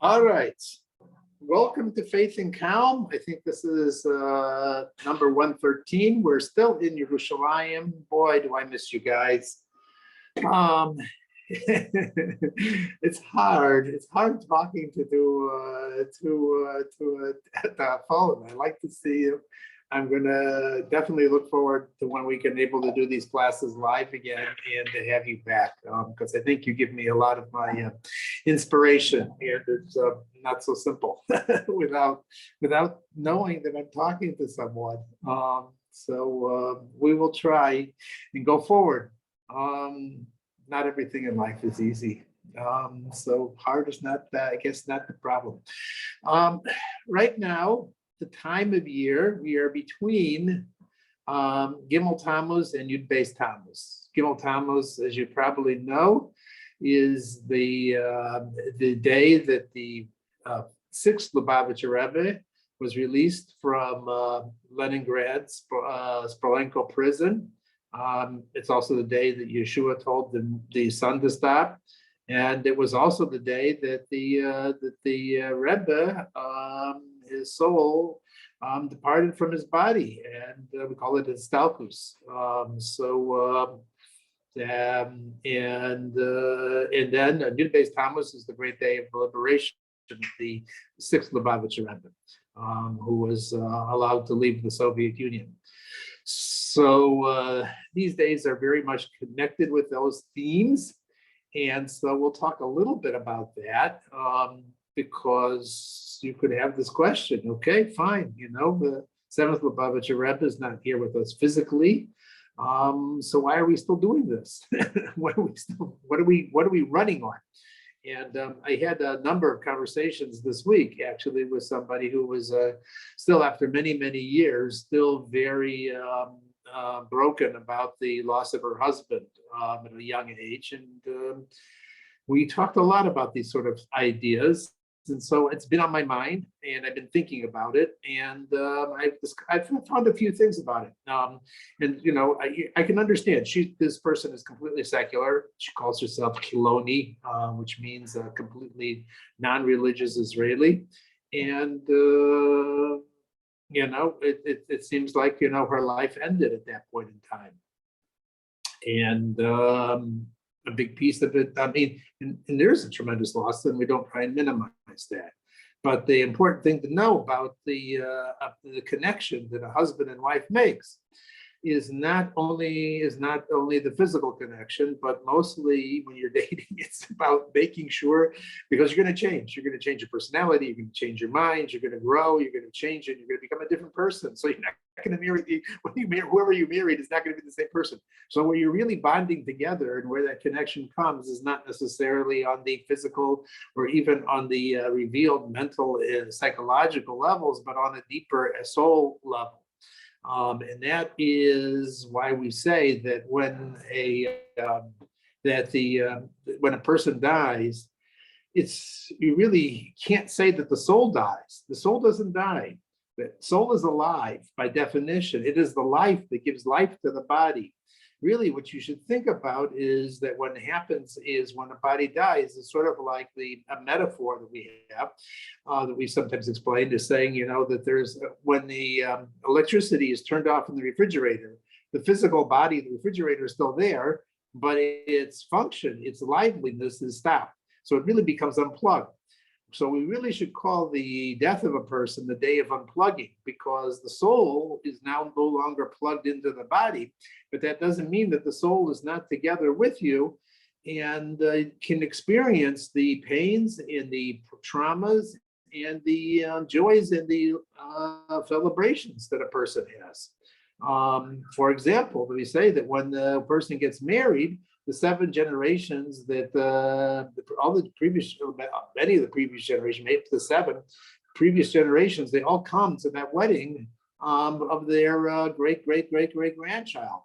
All right. Welcome to Faith and Calm. I think this is number 113. We're still in Yerushalayim. Boy, do I miss you guys. It's hard. It's hard talking at the phone. I like to see you. I'm gonna definitely look forward to when we can able to do these classes live again and to have you back, because I think you give me a lot of my inspiration, and it's not so simple without knowing that I'm talking to someone. So we will try and go forward. Not everything in life is easy. So hard is not, I guess, not the problem. Right now, the time of year, we are between Gimel Tammuz and Yud Beis Tammuz. Gimel Tammuz, as you probably know, is the day that the sixth Lubavitcher Rebbe was released from Leningrad Smolensk prison. It's also the day that Yeshua told the sun to stop, and it was also the day that the Rebbe, his soul, departed from his body, and we call it his stalkus. And then Yud Beis Tammuz is the great day of liberation, the sixth Lubavitcher Rebbe, who was allowed to leave the Soviet Union. So these days are very much connected with those themes. And so we'll talk a little bit about that, because you could have this question. Okay, fine. The seventh Lubavitcher Rebbe is not here with us physically. So why are we still doing this? What are we running on? And I had a number of conversations this week, actually, with somebody who was still, after many, many years, still very broken about the loss of her husband at a young age. And we talked a lot about these sort of ideas. And so it's been on my mind, and I've been thinking about it, and I've found a few things about it. And I can understand. This person is completely secular. She calls herself Kiloni, which means a completely non-religious Israeli, and it seems like her life ended at that point in time, and a big piece of it. I mean, and there's a tremendous loss, and we don't try and minimize that. But the important thing to know about the connection that a husband and wife makes is not only the physical connection, but mostly when you're dating, it's about making sure, because you're going to change. You're going to change your personality. You're going to change your mind. You're going to grow. You're going to change, and you're going to become a different person. So you're not going to marry whoever you married is not going to be the same person. So where you're really bonding together and where that connection comes is not necessarily on the physical or even on the revealed mental and psychological levels, but on a deeper soul level. And that is why we say that when when a person dies, you really can't say that the soul dies. The soul doesn't die. The soul is alive by definition. It is the life that gives life to the body. Really, what you should think about is that what happens is when a body dies, it's sort of like a metaphor that we have, that we sometimes explain, is saying, that there's, when the electricity is turned off in the refrigerator, the physical body of the refrigerator is still there, but its function, its liveliness is stopped. So it really becomes unplugged. So we really should call the death of a person the day of unplugging, because the soul is now no longer plugged into the body, but that doesn't mean that the soul is not together with you and can experience the pains and the traumas and the joys and the celebrations that a person has. For example, we say that when the person gets married, the 7 generations that many of the previous generations, maybe the 7 previous generations, they all come to that wedding of their great grandchild.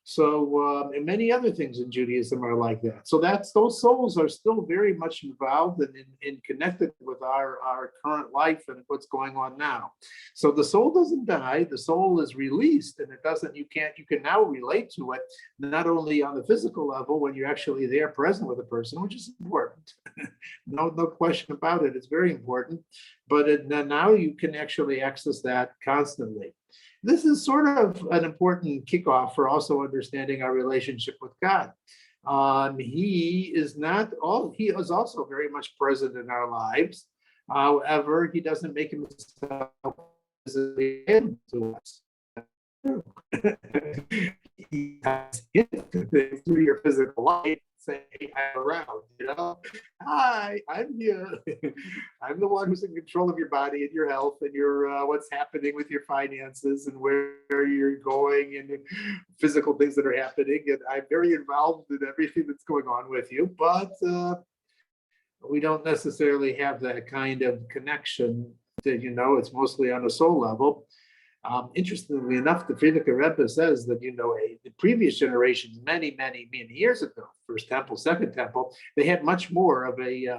So, and many other things in Judaism are like that. So those souls are still very much involved and in connected with our current life and what's going on now. So the soul doesn't die, the soul is released, and you can now relate to it, not only on the physical level when you're actually there present with a person, which is important. No question about it, it's very important. But now you can actually access that constantly. This is sort of an important kickoff for also understanding our relationship with God. He is also very much present in our lives. However, he doesn't make himself physically available to us. He has through your physical life, say, I'm around, hi, I'm here. I'm the one who's in control of your body and your health and your what's happening with your finances and where you're going and physical things that are happening. And I'm very involved in everything that's going on with you, but we don't necessarily have that kind of connection that, it's mostly on a soul level. Interestingly enough, the Frierdiker Rebbe says that, the previous generations, many years ago, First Temple, Second Temple, they had much more of a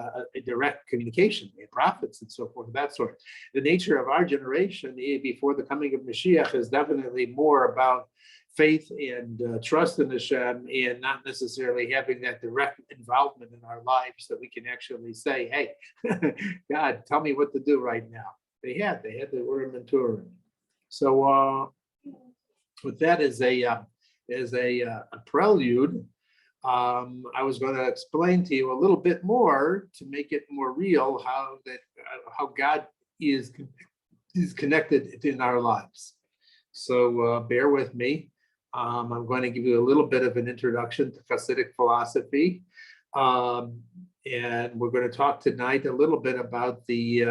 direct communication. They had prophets and so forth of that sort. The nature of our generation, before the coming of Mashiach, is definitely more about faith and trust in Hashem, and not necessarily having that direct involvement in our lives that we can actually say, hey, God, tell me what to do right now. They had the Urim and Turim. So with that as a prelude, I was going to explain to you a little bit more to make it more real how God is connected in our lives. So bear with me. I'm going to give you a little bit of an introduction to Hasidic philosophy, and we're going to talk tonight a little bit about the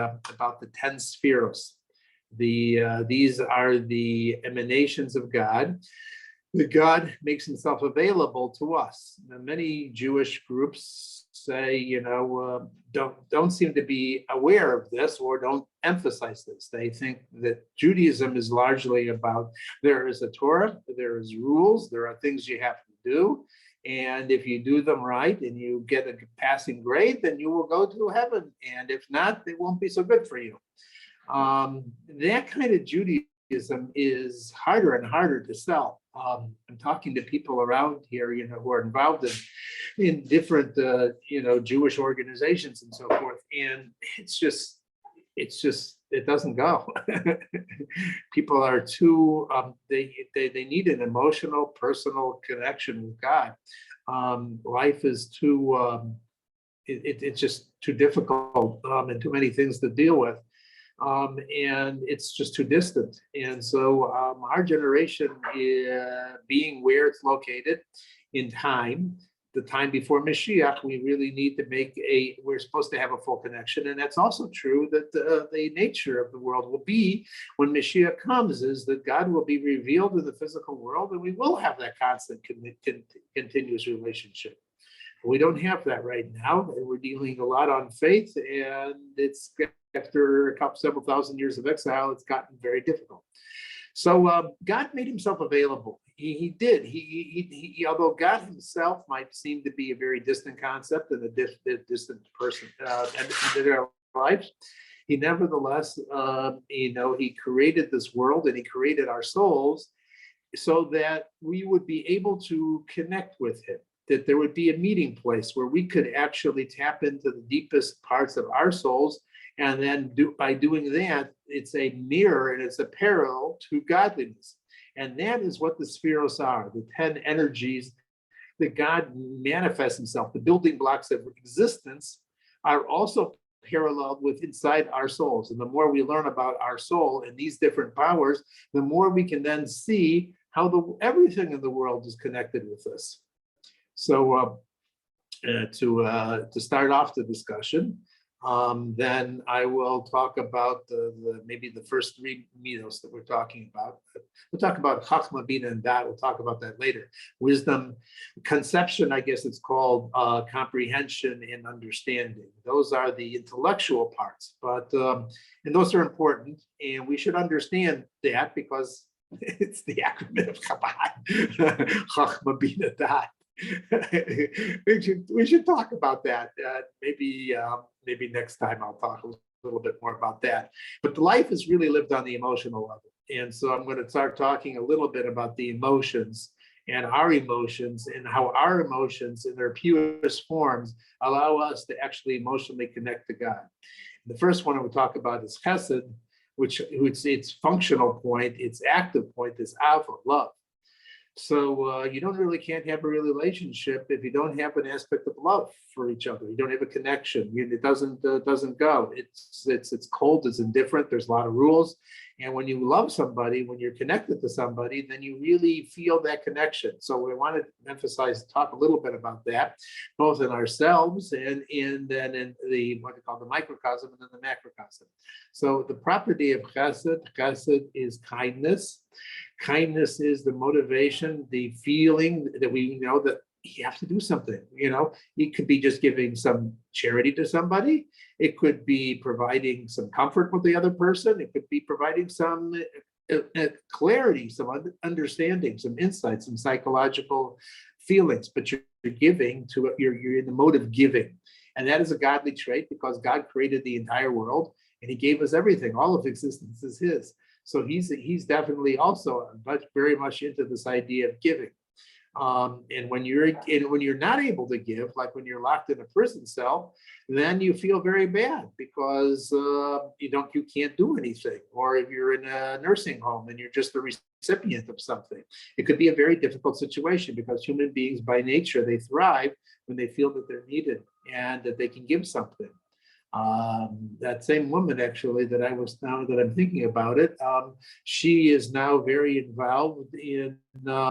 10 spheros. These are the emanations of God. That God makes himself available to us. Now, many Jewish groups say, don't seem to be aware of this or don't emphasize this. They think that Judaism is largely about there is a Torah, there is rules, there are things you have to do. And if you do them right and you get a passing grade, then you will go to heaven. And if not, it won't be so good for you. That kind of Judaism is harder and harder to sell. I'm talking to people around here, who are involved in different, Jewish organizations and so forth, and it doesn't go. People are too, they need an emotional, personal connection with God. Life is too, it's just too difficult and too many things to deal with. And it's just too distant. And so our generation, being where it's located in time, the time before Mashiach, we really need to we're supposed to have a full connection. And that's also true that the nature of the world will be when Mashiach comes, is that God will be revealed in the physical world and we will have that constant continuous relationship. We don't have that right now, and we're dealing a lot on faith, and it's after several thousand years of exile, it's gotten very difficult. So God made himself available. He did. He although God himself might seem to be a very distant concept and a distant person in their lives, he nevertheless, he created this world and he created our souls so that we would be able to connect with him. That there would be a meeting place where we could actually tap into the deepest parts of our souls. And then by doing that, it's a mirror and it's a parallel to godliness. And that is what the spheros are, the 10 energies that God manifests himself. The building blocks of existence are also paralleled with inside our souls. And the more we learn about our soul and these different powers, the more we can then see how everything in the world is connected with us. So to start off the discussion, then I will talk about maybe the first three midos that we're talking about. We'll talk about Chachma, Bina, and Dat. We'll talk about that later. Wisdom, conception, I guess it's called, comprehension and understanding. Those are the intellectual parts, but and those are important, and we should understand that because It's the acronym of Chabad. Chachma Bina Dat. We should talk about that. Maybe next time I'll talk a little bit more about that. But life is really lived on the emotional level. And so I'm going to start talking a little bit about the emotions and our emotions and how our emotions in their purest forms allow us to actually emotionally connect to God. The first one I would talk about is Chesed, which its functional point, its active point is Ava, love. So you can't have a real relationship if you don't have an aspect of love for each other. You don't have a connection. It doesn't go. It's cold. It's indifferent. There's a lot of rules. And when you love somebody, when you're connected to somebody, then you really feel that connection. So we want to talk a little bit about that, both in ourselves and then in the what they call the microcosm and then the macrocosm. So the property of chesed is kindness. Kindness is the motivation, the feeling that we know that you have to do something. It could be just giving some charity to somebody. It could be providing some comfort with the other person. It could be providing some clarity, some understanding, some insight, some psychological feelings. But you're giving you're in the mode of giving. And that is a godly trait because God created the entire world and he gave us everything. All of existence is his. So he's definitely also very much into this idea of giving. And when you're not able to give, like when you're locked in a prison cell, then you feel very bad because you can't do anything. Or if you're in a nursing home and you're just a recipient of something, it could be a very difficult situation because human beings by nature, they thrive when they feel that they're needed and that they can give something. That same woman, actually, now that I'm thinking about it, she is now very involved in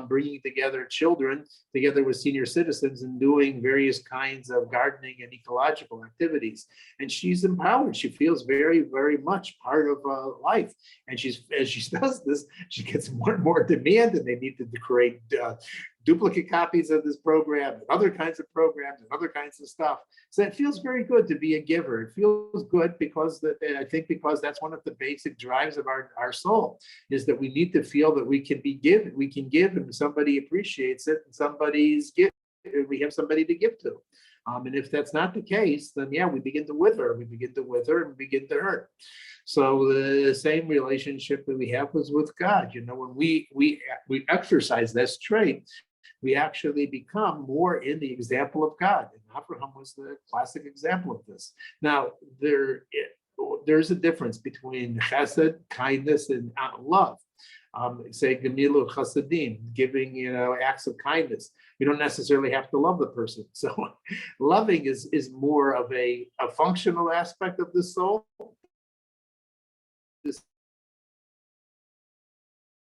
bringing together children together with senior citizens and doing various kinds of gardening and ecological activities. And she's empowered. She feels very, very much part of life. And as she does this, she gets more and more demand, and they need to create duplicate copies of this program and other kinds of programs and other kinds of stuff. So it feels very good to be a giver. It feels good because that's one of the basic drives of our soul, is that we need to feel that we can give and somebody appreciates it and we have somebody to give to. And if that's not the case, then we begin to wither and begin to hurt. So the same relationship that we have was with God. When we exercise this trait, we actually become more in the example of God. And Abraham was the classic example of this. Now, there's a difference between chesed, kindness, and love. Say gemilu chasadim, giving acts of kindness. You don't necessarily have to love the person. So loving is more of a functional aspect of the soul.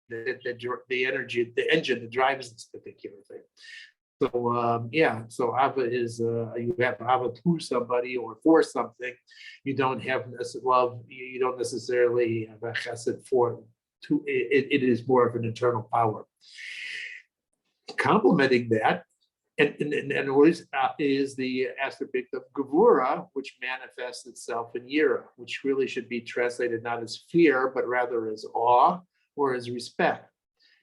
The energy, the engine that drives this particular thing. So so Ava is you have Ava to somebody or for something. You don't have love. You don't necessarily have a chesed for. It is more of an internal power. Complementing that, and always is the aspect of Gevura, which manifests itself in Yira, which really should be translated not as fear, but rather as awe or as respect.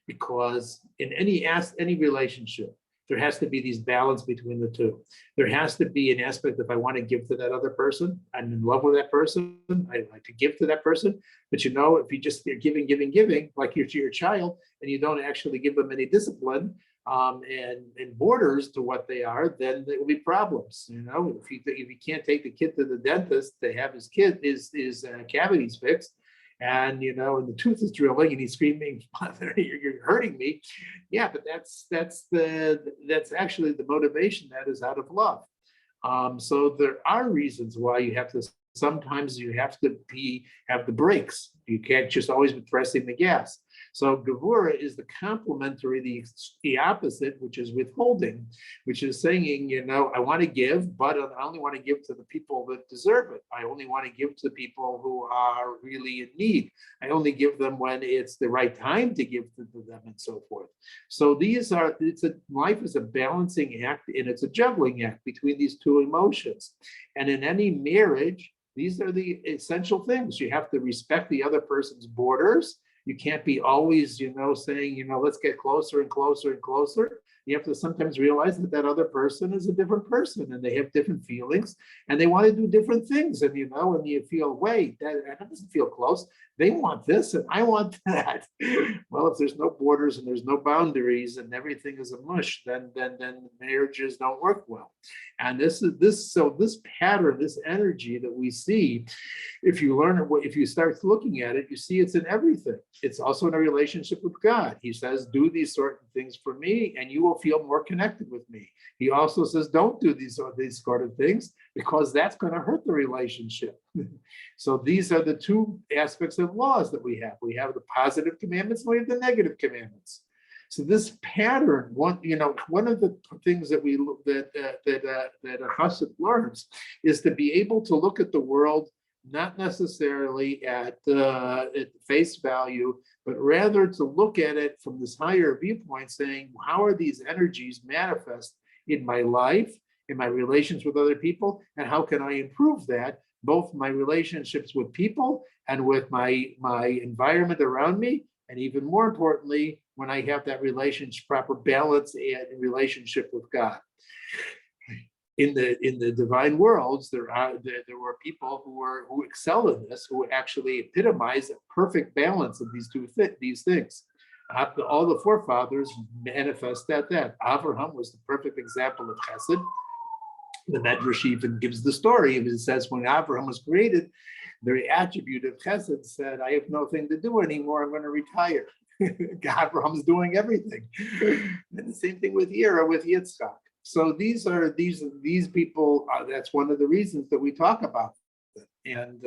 Because in any relationship, there has to be these balance between the two. There has to be an aspect of I want to give to that other person. I'm in love with that person. I like to give to that person. But if you're giving, like you're to your child, and you don't actually give them any discipline and borders to what they are, then there will be problems. If you can't take the kid to the dentist to have his cavities fixed, and the tooth is drilling and he's screaming, you're hurting me. Yeah, but that's actually the motivation that is out of love. So there are reasons why sometimes you have to have the brakes. You can't just always be pressing the gas. So Gevura is the complementary, the opposite, which is withholding, which is saying, I want to give, but I only want to give to the people that deserve it. I only want to give to people who are really in need. I only give them when it's the right time to give to them and so forth. So life is a balancing act, and it's a juggling act between these two emotions. And in any marriage, these are the essential things. You have to respect the other person's borders, You can't be always, saying, let's get closer and closer and closer. You have to sometimes realize that that other person is a different person and they have different feelings and they want to do different things. And, when you feel, wait, that doesn't feel close. They want this and I want that. Well, if there's no borders and there's no boundaries and everything is a mush, then marriages don't work well. And this pattern, this energy that we see, if you start looking at it, you see it's in everything. It's also in a relationship with God. He says, do these certain things for me and you will feel more connected with me. He also says, don't do these sort of things because that's going to hurt the relationship. So these are the two aspects of laws that we have. We have the positive commandments and we have the negative commandments. So this pattern, one of the things that a chassid learns is to be able to look at the world not necessarily at face value, but rather to look at it from this higher viewpoint, saying, how are these energies manifest in my life, in my relations with other people, and how can I improve that, both my relationships with people and with my environment around me, and even more importantly, when I have that proper balance and relationship with God. In the divine worlds, there were people who excel in this, who actually epitomize a perfect balance of these things. All the forefathers manifest that. Abraham was the perfect example of chesed. The Medrash even gives the story. It says when Abraham was created, the attribute of chesed said, I have nothing to do anymore, I'm going to retire. Abraham's doing everything. And the same thing with Yitzchak. So these people, that's one of the reasons that we talk about them. And,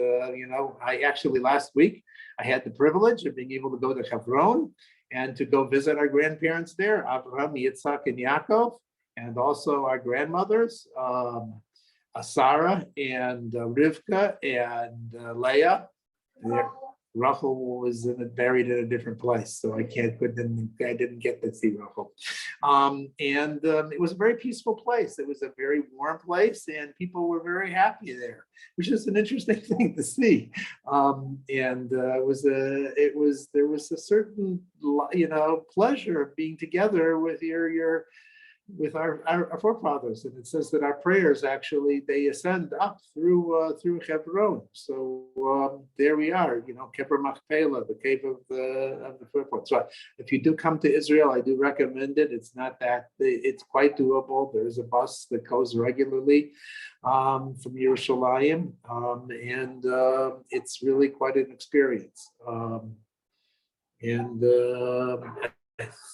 I actually last week, I had the privilege of being able to go to Hebron and to go visit our grandparents there, Abraham, Yitzchak, and Yaakov, and also our grandmothers, Sarah and Rivka and Leah. Rachel was buried in a different place, so I didn't get to see Rachel. It was a very peaceful place. It was a very warm place, and people were very happy there, which is an interesting thing to see. There was a certain pleasure of being together with with our forefathers, and it says that our prayers actually they ascend up through Hebron. So there we are, Kever Machpelah, the cave of the forefathers. So if you do come to Israel, I do recommend it. It's quite doable. There's a bus that goes regularly from Yerushalayim, and it's really quite an experience. I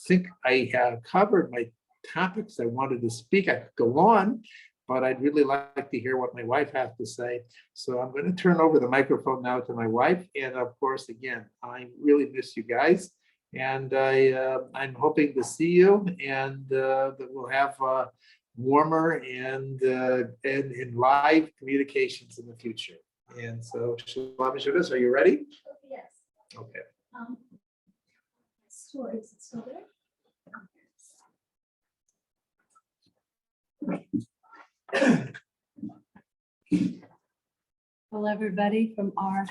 think I have covered my topics I wanted to speak. I could go on, but I'd really like to hear what my wife has to say. So I'm going to turn over the microphone now to my wife. And of course, again, I really miss you guys. And I'm hoping to see you and that we'll have warmer and live communications in the future. And so, Shalom Chassidus, are you ready? Yes. Okay. Is it still there? Well, everybody from our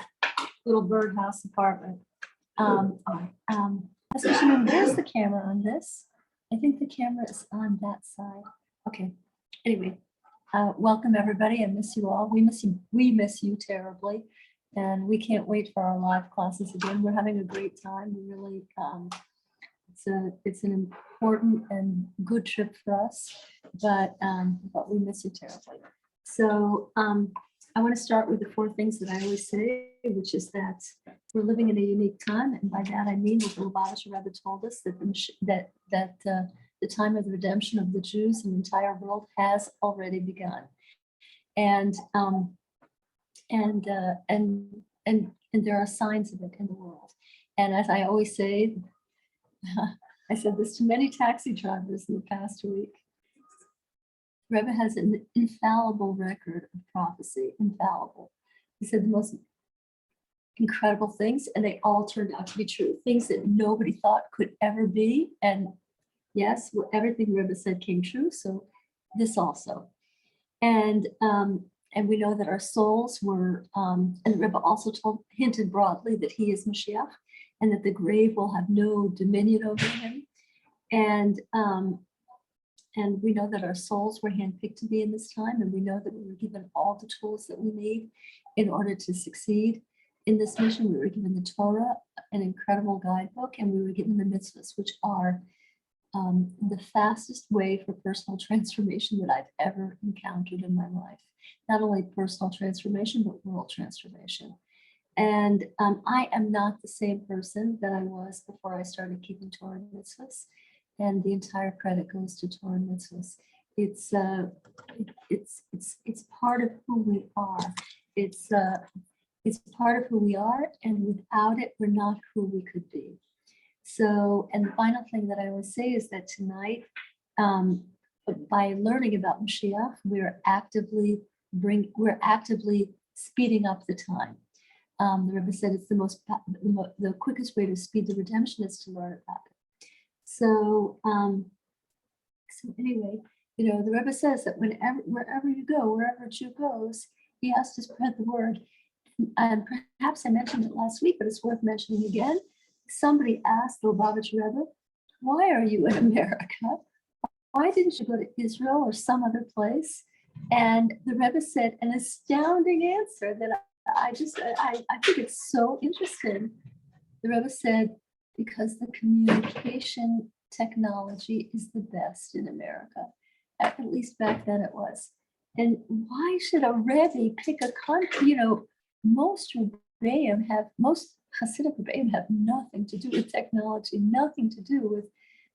little birdhouse apartment. Where's the camera on this? I think the camera is on that side. Okay. Anyway, welcome everybody. I miss you all. We miss you. We miss you terribly, and we can't wait for our live classes again. We're having a great time. We really. It's an important and good trip for us, but we miss you terribly. So I want to start with the 4 things that I always say, which is that we're living in a unique time, and by that I mean what the Lubavitcher Rebbe told us that the time of the redemption of the Jews in the entire world has already begun, and there are signs of it in the world. And as I always say. I said this to many taxi drivers in the past week. Rebbe has an infallible record of prophecy, infallible. He said the most incredible things, and they all turned out to be true. Things that nobody thought could ever be. And yes, everything Rebbe said came true. So this also. And we know that our souls were, and Rebbe also hinted broadly that he is Mashiach. and that the grave will have no dominion over him. And we know that our souls were handpicked to be in this time, and we know that we were given all the tools that we need in order to succeed in this mission. We were given the Torah, an incredible guidebook, and we were given the mitzvahs, which are the fastest way for personal transformation that I've ever encountered in my life. Not only personal transformation, but world transformation. And I am not the same person that I was before I started keeping Torah and mitzvahs. And the entire credit goes to Torah and mitzvahs. It's part of who we are. It's part of who we are, and without it, we're not who we could be. So, and the final thing that I will say is that tonight, by learning about Mashiach, we're actively speeding up the time. The Rebbe said it's the quickest way to speed the redemption is to learn about it. So anyway, the Rebbe says that wherever you go, wherever a Jew goes, he has to spread the word. And perhaps I mentioned it last week, but it's worth mentioning again. Somebody asked the Lubavitch Rebbe, "Why are you in America? Why didn't you go to Israel or some other place?" And the Rebbe said an astounding answer that I think it's so interesting. The Rebbe said, because the communication technology is the best in America. At least back then it was. And why should a Rebbe pick a country? Most Hasidic Rebbeim have nothing to do with technology, nothing to do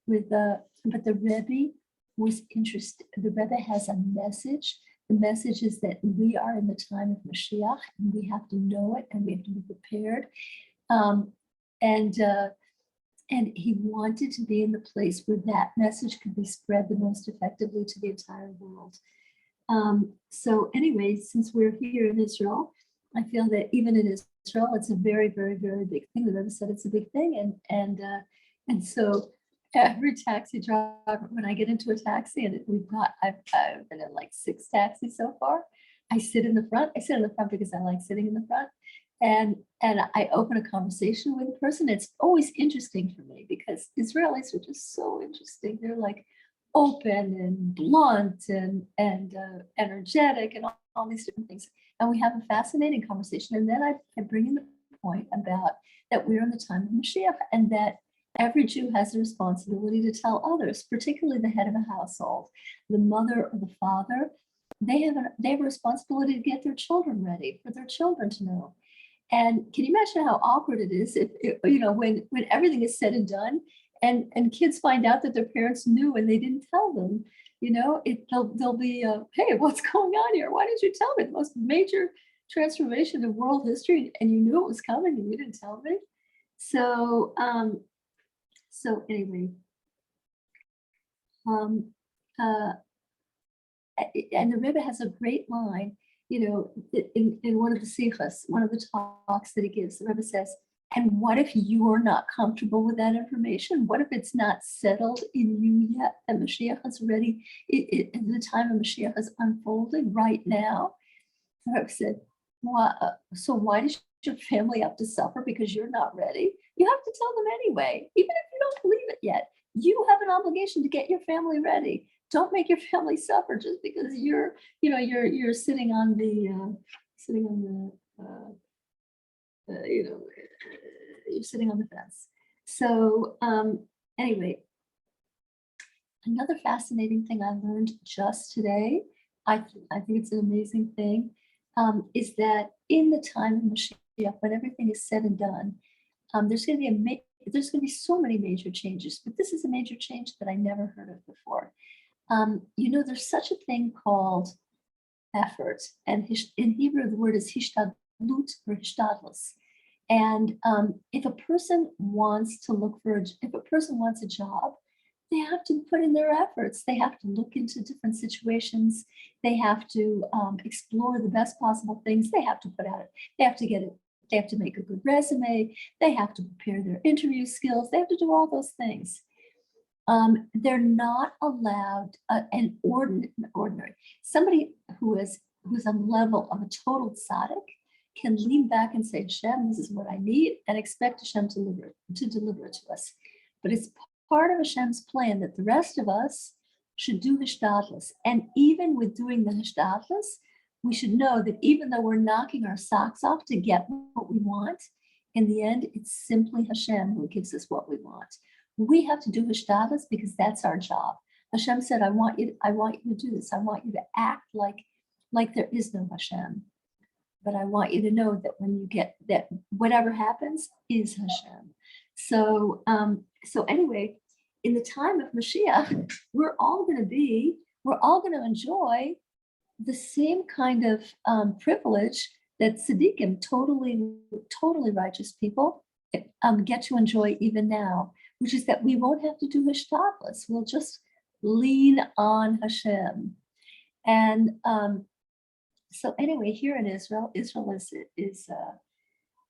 with but the Rebbe was interested. The Rebbe has a message. The message is that we are in the time of Mashiach, and we have to know it, and we have to be prepared. And he wanted to be in the place where that message could be spread the most effectively to the entire world. So anyway, since we're here in Israel, I feel that even in Israel, it's a very, very, very big thing. The Rebbe said it's a big thing, and so every taxi driver, when I get into a taxi, and I've been in like 6 taxis so far. I sit in the front. I sit in the front because I like sitting in the front, and I open a conversation with a person. It's always interesting for me because Israelis are just so interesting. They're like open and blunt and energetic and all these different things. And we have a fascinating conversation. And then I bring in the point about that we're in the time of Mashiach, and that every Jew has a responsibility to tell others, particularly the head of a household, the mother or the father. They have a responsibility to get their children ready, for their children to know. And can you imagine how awkward it is if when everything is said and done, and kids find out that their parents knew and they didn't tell them? They'll be, hey, what's going on here? Why didn't you tell me? The most major transformation of world history, and you knew it was coming and you didn't tell me. So anyway, and the Rebbe has a great line, in one of the sichos, one of the talks that he gives. The Rebbe says, and what if you're not comfortable with that information? What if it's not settled in you yet? And Mashiach is ready, in the time of Mashiach is unfolding right now. The Rebbe said, so why does your family have to suffer because you're not ready? You have to tell them anyway, even if you don't believe it yet. You have an obligation to get your family ready. Don't make your family suffer just because you're sitting on the you're sitting on the fence. So anyway, another fascinating thing I learned just today, I think it's an amazing thing, is that in the time of Mashiach, when everything is said and done, there's going to be so many major changes, but this is a major change that I never heard of before. There's such a thing called effort, and in Hebrew the word is hishtadlut or hishtadlus. And if a person wants a job, they have to put in their efforts. They have to look into different situations. They have to explore the best possible things. They have to put out it. They have to make a good resume. They have to prepare their interview skills. They have to do all those things. They're not allowed an ordinary somebody who's on the level of a total tzaddik can lean back and say, Hashem, this is what I need, and expect Hashem to deliver it to us. But it's part of Hashem's plan that the rest of us should do Hishtadlus. And even with doing the Hishtadlus, we should know that even though we're knocking our socks off to get what we want, in the end, it's simply Hashem who gives us what we want. We have to do Hishtadlus because that's our job. Hashem said, I want you to do this. I want you to act like there is no Hashem. But I want you to know that when you get that, whatever happens is Hashem. So anyway, in the time of Mashiach, we're all going to enjoy the same kind of privilege that tzaddikim, totally righteous people, get to enjoy even now, which is that we won't have to do Hishtadlus. We'll just lean on Hashem. And so anyway, here in Israel, Israel is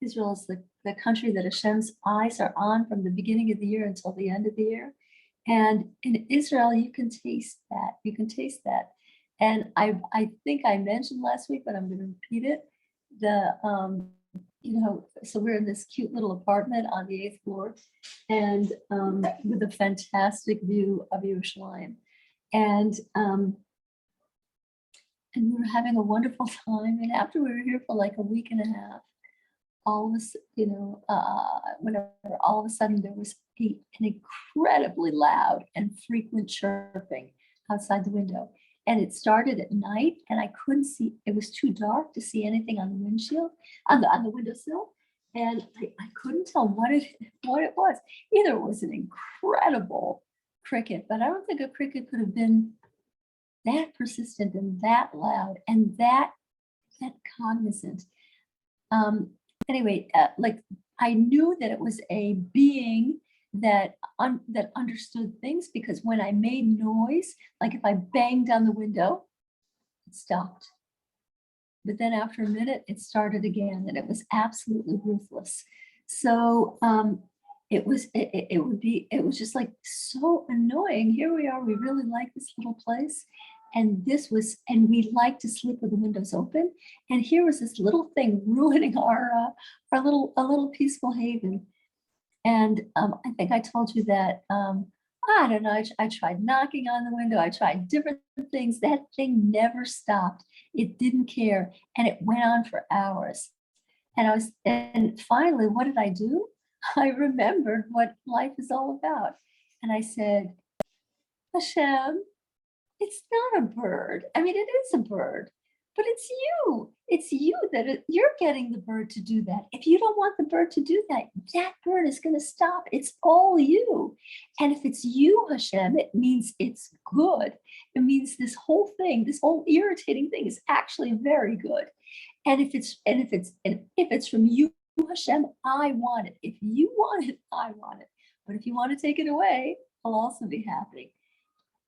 the country that Hashem's eyes are on from the beginning of the year until the end of the year. And in Israel, you can taste that. You can taste that. And I think I mentioned last week, but I'm going to repeat it. So we're in this cute little apartment on the 8th floor, and with a fantastic view of Yerushalayim. And we were having a wonderful time. And after we were here for like a week and a half, all of a sudden there was an incredibly loud and frequent chirping outside the window. And it started at night, and I couldn't see, it was too dark to see anything on the windshield, on the windowsill. And I couldn't tell what it was. Either it was an incredible cricket, but I don't think a cricket could have been that persistent and that loud and that cognizant. Anyway, like I knew that it was a being that understood things, because when I made noise, like if I banged on the window, it stopped. But then after a minute, it started again, and it was absolutely ruthless. So it was just like so annoying. Here we are, we really like this little place. And we like to sleep with the windows open. And here was this little thing ruining our little peaceful haven. And I think I told you that, I don't know, I tried knocking on the window. I tried different things. That thing never stopped. It didn't care. And it went on for hours. And finally, what did I do? I remembered what life is all about. And I said, Hashem, it's not a bird. I mean, it is a bird, but it's you. It's you you're getting the bird to do that. If you don't want the bird to do that, that bird is going to stop. It's all you. And if it's you, Hashem, it means it's good. It means this whole thing, this whole irritating thing is actually very good. And if it's from you, Hashem, I want it. If you want it, I want it. But if you want to take it away, I'll also be happy.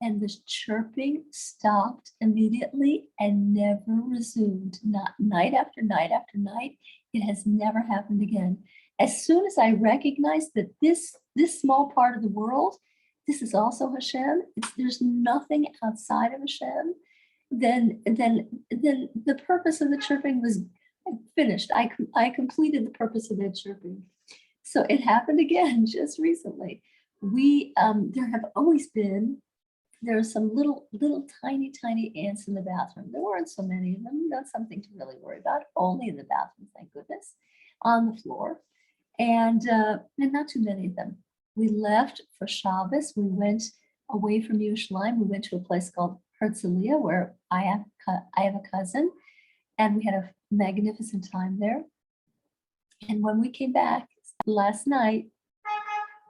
And the chirping stopped immediately and never resumed. Not night after night after night. It has never happened again. As soon as I recognized that this small part of the world, this is also Hashem, there's nothing outside of Hashem, then the purpose of the chirping was finished. I completed the purpose of that chirping. So it happened again just recently. There are some little tiny ants in the bathroom. There weren't so many of them. Not something to really worry about. Only in the bathroom, thank goodness, on the floor, and not too many of them. We left for Shabbos. We went away from Yerushalayim. We went to a place called Herzliya, where I have a cousin, and we had a magnificent time there. And when we came back last night,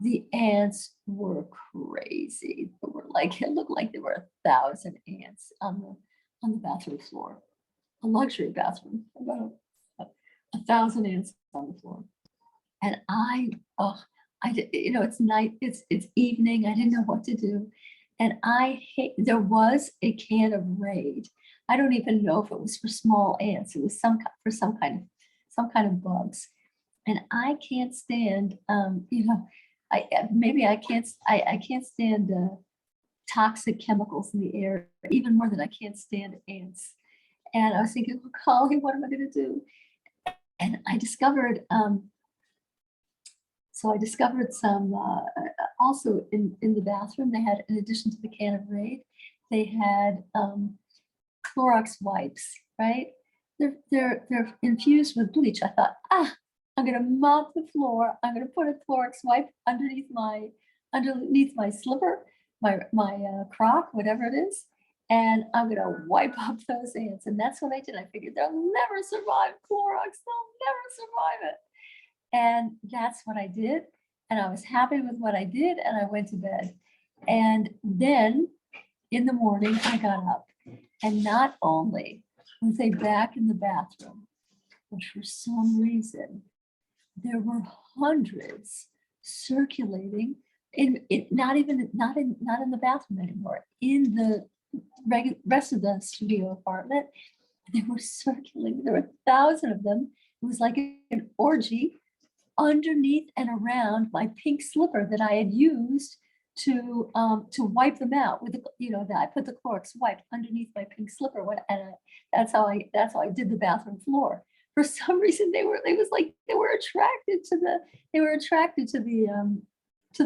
the ants were crazy. It looked like there were 1,000 ants on the bathroom floor, a luxury bathroom, about 1,000 ants on the floor. And it's night, it's evening. I didn't know what to do. And there was a can of Raid. I don't even know if it was for small ants. It was for some kind of bugs. And I can't stand, I can't stand toxic chemicals in the air, even more than I can't stand ants. And I was thinking, well, Colleen, what am I going to do? And I discovered, so I discovered some, also in the bathroom, they had, in addition to the can of Raid, they had Clorox wipes, right? They're infused with bleach. I thought, I'm gonna mop the floor. I'm gonna put a Clorox wipe underneath my slipper, my crock, whatever it is, and I'm gonna wipe up those ants. And that's what I did. I figured they'll never survive Clorox. They'll never survive it. And that's what I did. And I was happy with what I did, and I went to bed. And then in the morning, I got up, and not only was I back in the bathroom, but for some reason, there were hundreds circulating in it, not in the bathroom anymore, in the rest of the studio apartment. They were circulating. There were 1,000 of them. It was like an orgy underneath and around my pink slipper that I had used to wipe them out with that I put the Clorox wipe underneath my pink slipper, and that's how I did the bathroom floor. For some reason, they were attracted to the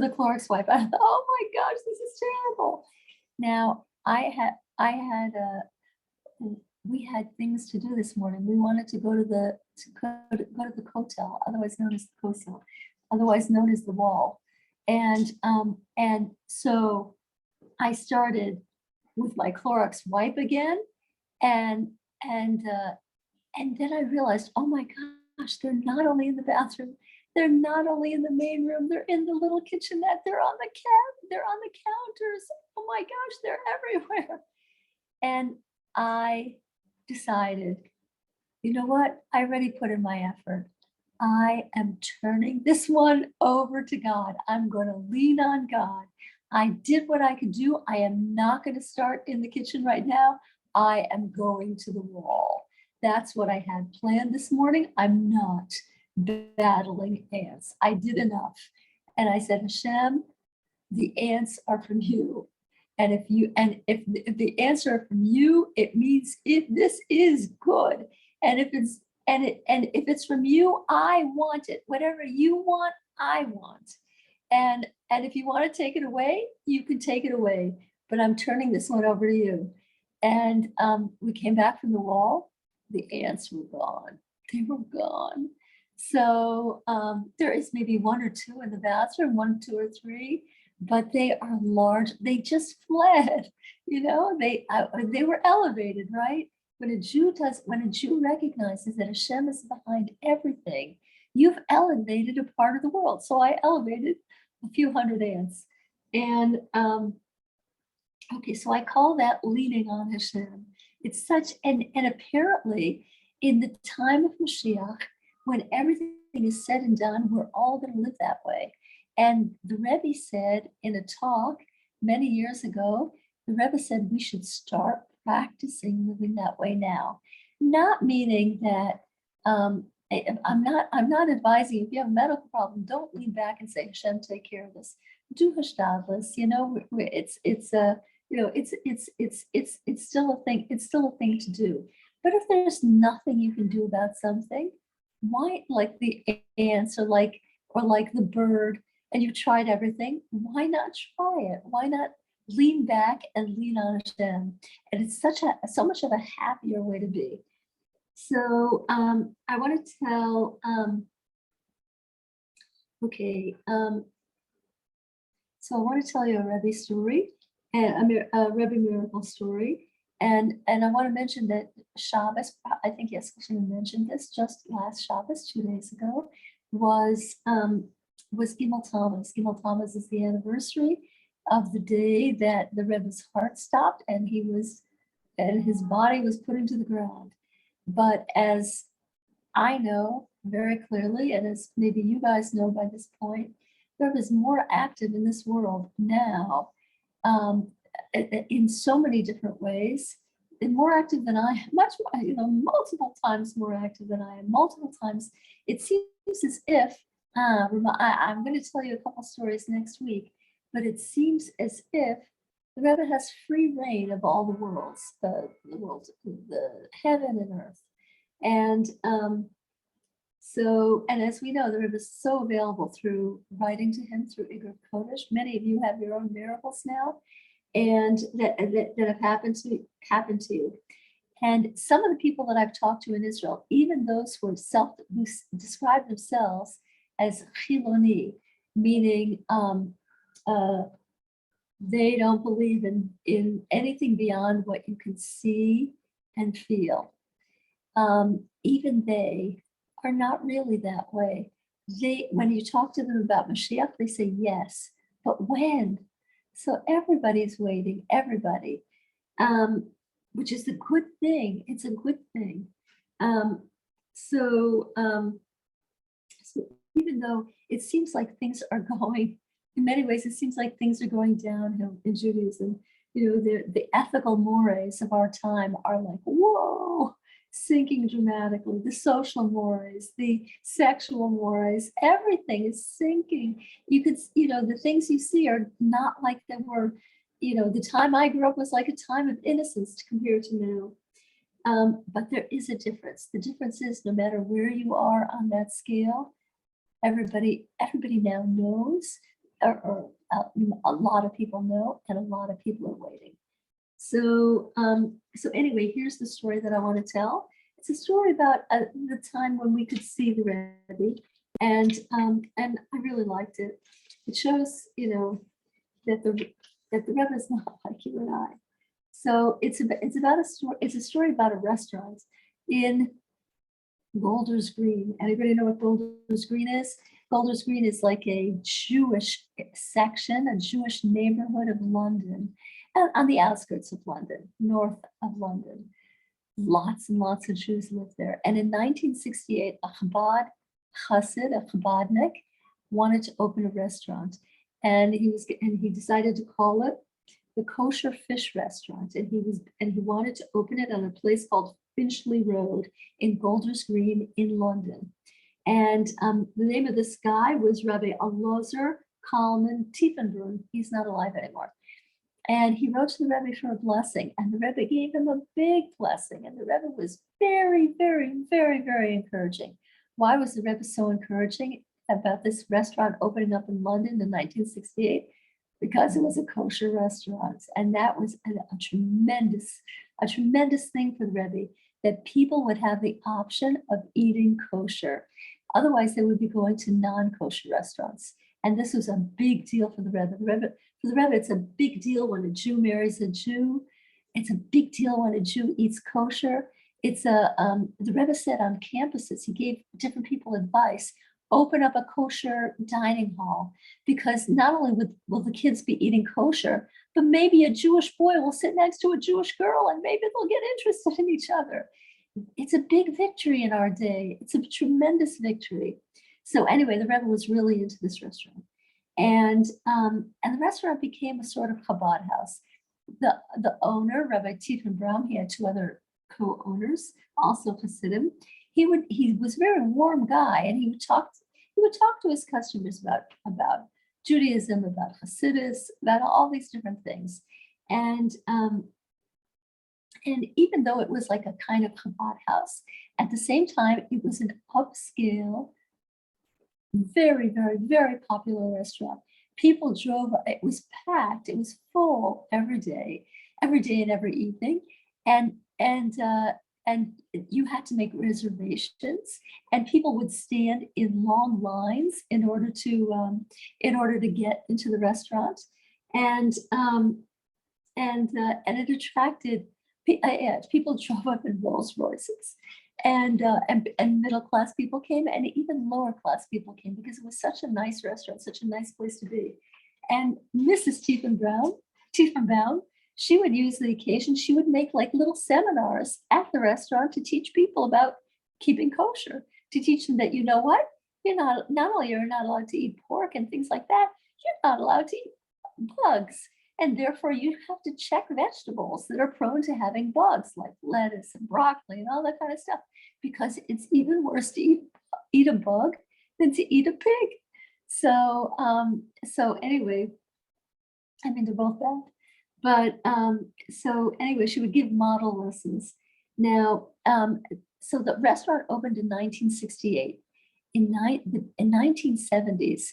Clorox wipe. I thought, oh my gosh, this is terrible. Now we had things to do this morning. We wanted to go to the Kotel, otherwise known as the Kosel, otherwise known as the Wall. And so I started with my Clorox wipe again, and then I realized, oh my gosh, they're not only in the bathroom, they're not only in the main room, they're in the little kitchenette, they're on the counters. Oh my gosh, they're everywhere. And I decided, you know what? I already put in my effort. I am turning this one over to God. I'm going to lean on God. I did what I could do. I am not going to start in the kitchen right now. I am going to the wall. That's what I had planned this morning. I'm not battling ants. I did enough. And I said, Hashem, the ants are from you. And if the ants are from you, it means this is good. And if it's from you, I want it. Whatever you want, I want. And if you want to take it away, you can take it away. But I'm turning this one over to you. And we came back from the wall. The ants were gone. They were gone. So there is maybe 1 or 2 in the bathroom, 1, 2, or 3. But they are large. They just fled. They were elevated, right? When a Jew recognizes that Hashem is behind everything, you've elevated a part of the world. So I elevated a few hundred ants. And so I call that leaning on Hashem. It's such, and apparently in the time of Mashiach, when everything is said and done, we're all going to live that way. And the Rebbe said in a talk many years ago, the Rebbe said we should start practicing living that way now. Not meaning that I'm not advising, if you have a medical problem, don't lean back and say, Hashem, take care of this. Do hashtadlis. It's still a thing. It's still a thing to do. But if there's nothing you can do about something, why, like the ants or like the bird, and you've tried everything, why not try it? Why not lean back and lean on Hashem? And it's so much of a happier way to be. So I want to tell, so I want to tell you a Rebbe story, and a Rebbe miracle story. And I want to mention that Shabbos, I think Yescashim mentioned this just last Shabbos, 2 days ago, was Gimel Tammuz. Gimel Tammuz is the anniversary of the day that the Rebbe's heart stopped and his body was put into the ground. But as I know very clearly, and as maybe you guys know by this point, the Rebbe is more active in this world now, in so many different ways, and more active than I am, much more, multiple times more active than I am, multiple times. It seems as if, I'm going to tell you a couple stories next week, but it seems as if the Rebbe has free reign of all the worlds, the heaven and earth. And So, and as we know, the Rebbe is so available through writing to him through Igor Kodesh. Many of you have your own miracles now, and that have happened to you. And some of the people that I've talked to in Israel, even those who describe themselves as chiloni, meaning they don't believe in anything beyond what you can see and feel. Even they are not really that way. When you talk to them about Mashiach, they say yes, but when? So everybody's waiting, everybody, which is a good thing. It's a good thing. So even though it seems like things are going, in many ways, it seems like things are going downhill in Judaism. The ethical mores of our time are like, whoa, sinking dramatically. The social mores, the sexual mores, everything is sinking. You could, the things you see are not like they were, the time I grew up was like a time of innocence compared to now. But there is a difference. The difference is no matter where you are on that scale, everybody now knows, or a lot of people know, and a lot of people are waiting. So anyway, here's the story that I want to tell. It's a story about the time when we could see the Rebbe, and I really liked it. It shows, that the Rebbe is not like you and I. So it's about a story. It's a story about a restaurant in Golders Green. Anybody know what Golders Green is? Golders Green is like a Jewish section, a Jewish neighborhood of London, on the outskirts of London, north of London. Lots and lots of Jews live there. And in 1968, a Chabad Chassid, a Chabadnik, wanted to open a restaurant, and he decided to call it the Kosher Fish Restaurant, and he wanted to open it on a place called Finchley Road in Golders Green in London. And the name of this guy was Rabbi Elazar Kalman Tiefenbrunn. He's not alive anymore. And he wrote to the Rebbe for a blessing, and the Rebbe gave him a big blessing. And the Rebbe was very, very, very, very encouraging. Why was the Rebbe so encouraging about this restaurant opening up in London in 1968? Because it was a kosher restaurant. And that was a tremendous thing for the Rebbe, that people would have the option of eating kosher. Otherwise, they would be going to non-kosher restaurants. And this was a big deal for the Rebbe. For the Rebbe, it's a big deal when a Jew marries a Jew. It's a big deal when a Jew eats kosher. The Rebbe said on campuses, he gave different people advice, open up a kosher dining hall, because not only will the kids be eating kosher, but maybe a Jewish boy will sit next to a Jewish girl and maybe they'll get interested in each other. It's a big victory in our day. It's a tremendous victory. So anyway, the Rebbe was really into this restaurant. And the restaurant became a sort of Chabad house. The owner, Rabbi Tiefenbrunn, he had two other co-owners, also Chassidim. He was a very warm guy, and he would talk to his customers about Judaism, about Chassidus, about all these different things. And even though it was like a kind of Chabad house, at the same time, it was an upscale, very, very, very popular restaurant. People drove, it was packed, it was full every day and every evening. And you had to make reservations, and people would stand in long lines in order to get into the restaurant. And it attracted people. Drove up in Rolls Royces, and middle class people came, and even lower class people came, because it was such a nice restaurant, such a nice place to be. And Mrs. Tiefenbaum, she would use the occasion. She would make like little seminars at the restaurant to teach people about keeping kosher, to teach them that, you know what, not only you're not allowed to eat pork and things like that, you're not allowed to eat bugs. And therefore, you have to check vegetables that are prone to having bugs, like lettuce and broccoli and all that kind of stuff, because it's even worse to eat a bug than to eat a pig. So anyway, I mean, they're both bad. But so anyway, she would give model lessons. Now, so the restaurant opened in 1968. in 1970s,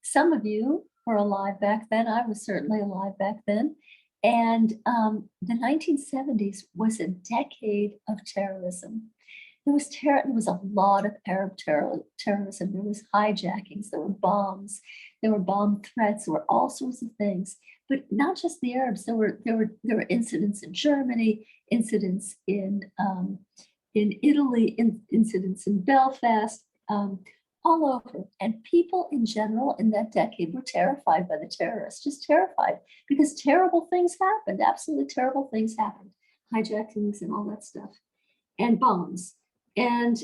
some of you were alive back then. I was certainly alive back then. And the 1970s was a decade of terrorism. There was a lot of Arab terrorism. There was hijackings, there were bombs, there were bomb threats, there were all sorts of things. But not just the Arabs. There were incidents in Germany, incidents in Italy, incidents in Belfast, all over. And people in general in that decade were terrified by the terrorists, just terrified, because terrible things happened. Absolutely terrible things happened, hijackings and all that stuff, and bombs. And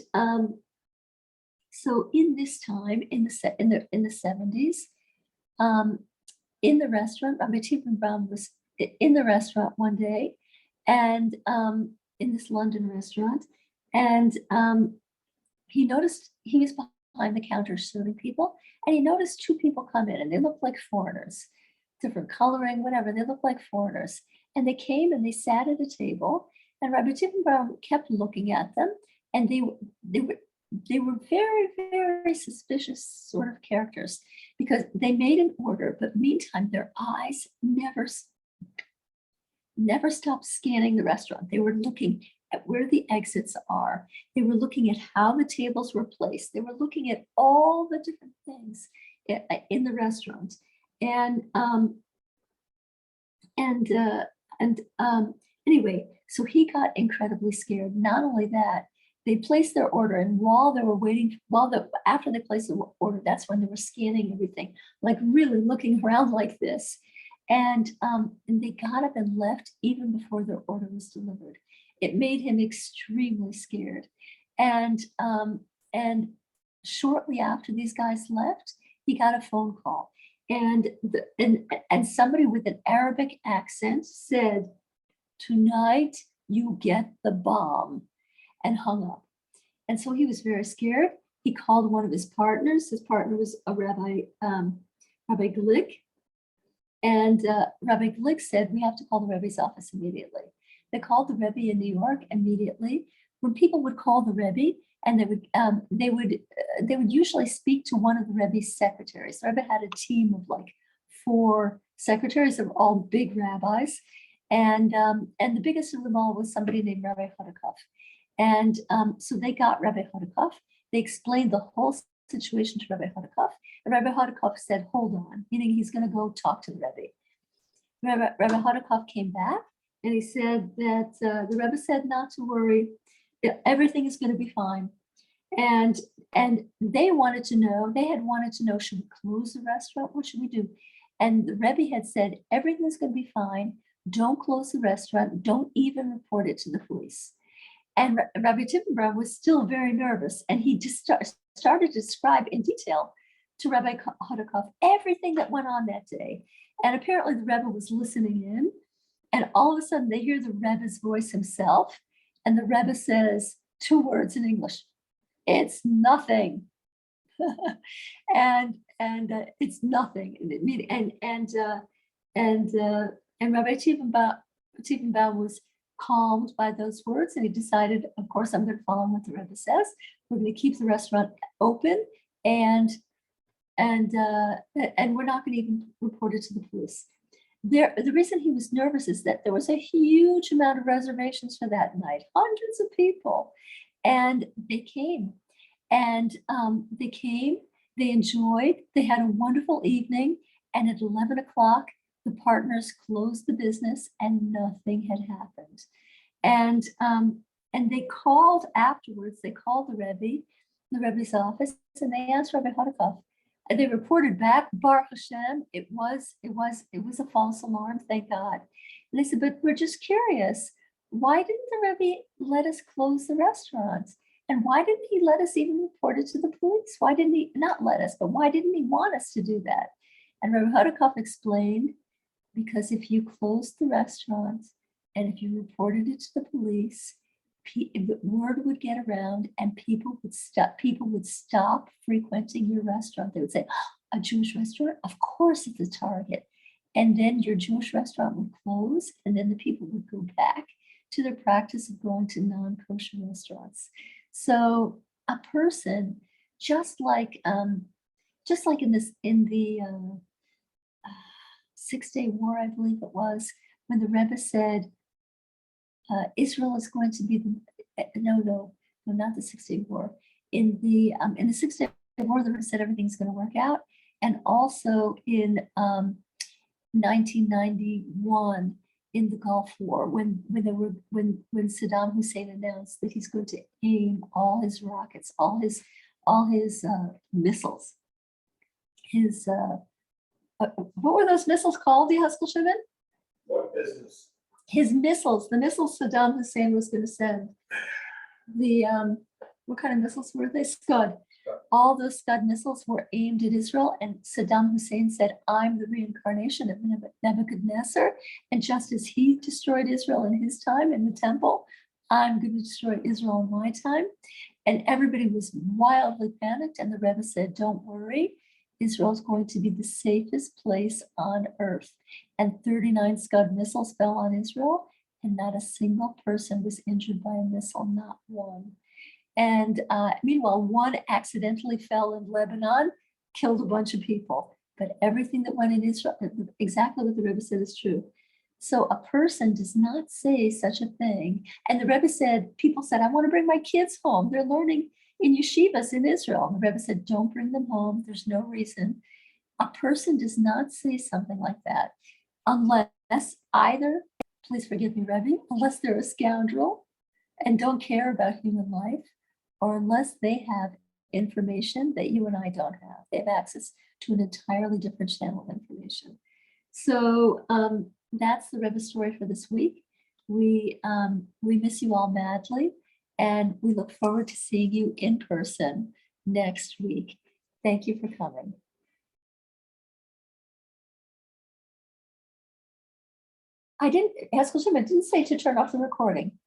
so in this time, in the 70s, in the restaurant, Rabbi Tiefenbaum was in the restaurant one day, and in this London restaurant, and he noticed, he was behind the counter serving people, and he noticed two people come in, and they looked like foreigners, different coloring, whatever, they looked like foreigners. And they came and they sat at a table, and Rabbi Tiefenbaum kept looking at them, and they were very, very suspicious sort of characters, because they made an order, but meantime, their eyes never stopped scanning the restaurant. They were looking at where the exits are. They were looking at how the tables were placed. They were looking at all the different things in the restaurant. And anyway, so he got incredibly scared. Not only that, they placed their order, and while they were waiting, after they placed the order, that's when they were scanning everything, like really looking around like this. And they got up and left even before their order was delivered. It made him extremely scared. And shortly after these guys left, he got a phone call, and somebody with an Arabic accent said, "Tonight you get the bomb," and hung up. And so he was very scared. He called one of his partners. His partner was a Rabbi Glick. And Rabbi Glick said, "We have to call the Rebbe's office immediately." They called the Rebbe in New York immediately. When people would call the Rebbe, and they would usually speak to one of the Rebbe's secretaries. The Rebbe had a team of like 4 secretaries. They were all big rabbis. And the biggest of them all was somebody named Rabbi Chodakov. And so they got Rabbi Chodakov. They explained the whole situation to Rabbi Chodakov. And Rabbi Chodakov said, "Hold on," meaning he's going to go talk to the Rebbe. Rabbi Chodakov came back, and he said that the Rebbe said not to worry, everything is going to be fine. And they had wanted to know, should we close the restaurant? What should we do? And the Rebbe had said, everything's going to be fine. Don't close the restaurant. Don't even report it to the police. And Rabbi Tiefenbaum was still very nervous, and he just started to describe in detail to Rabbi Chodakov everything that went on that day. And apparently the Rebbe was listening in, and all of a sudden they hear the Rebbe's voice himself, and the Rebbe says 2 words in English: "It's nothing." and it's nothing. And Rabbi Tiefenbaum was calmed by those words, and he decided, of course, I'm going to follow what the Rebbe says. We're going to keep the restaurant open, and we're not going to even report it to the police. The reason he was nervous is that there was a huge amount of reservations for that night, hundreds of people, and they came, they enjoyed, they had a wonderful evening, and at 11 o'clock, the partners closed the business and nothing had happened. And they called afterwards, they called the Rebbe's office, and they asked Rabbi Chodakov. And they reported back, Baruch Hashem, it was a false alarm, thank God. And they said, but we're just curious, why didn't the Rebbe let us close the restaurant? And why didn't he let us even report it to the police? Why didn't he not let us, but why didn't he want us to do that? And Rabbi Chodakov explained, because if you closed the restaurant and if you reported it to the police, the word would get around and people would stop frequenting your restaurant. They would say, "A Jewish restaurant? Of course it's a target." And then your Jewish restaurant would close, and then the people would go back to their practice of going to non-kosher restaurants. So a person just like in the 6-Day War, I believe it was, when the Rebbe said Israel is going to be no, not the 6-Day War. In the 6-Day War, the Rebbe said everything's going to work out, and also in 1991 in the Gulf War, when Saddam Hussein announced that he's going to aim all his rockets, all his missiles, what were those missiles called, the Haskell Shimon? What business? His missiles, the missiles Saddam Hussein was going to send. What kind of missiles were they? Scud. All those Scud missiles were aimed at Israel, and Saddam Hussein said, I'm the reincarnation of Nebuchadnezzar, and just as he destroyed Israel in his time in the temple, I'm going to destroy Israel in my time. And everybody was wildly panicked, and the Rebbe said, don't worry, Israel is going to be the safest place on earth. And 39 Scud missiles fell on Israel, and not a single person was injured by a missile, not one. And meanwhile, one accidentally fell in Lebanon, killed a bunch of people. But everything that went in Israel, exactly what the Rebbe said is true. So a person does not say such a thing. And the Rebbe said, people said, I want to bring my kids home. They're learning in yeshivas in Israel. And the Rebbe said, don't bring them home. There's no reason. A person does not say something like that unless either, please forgive me, Rebbe, unless they're a scoundrel and don't care about human life, or unless they have information that you and I don't have. They have access to an entirely different channel of information. So that's the Rebbe story for this week. We miss you all madly, and we look forward to seeing you in person next week. Thank you for coming. I didn't say to turn off the recording.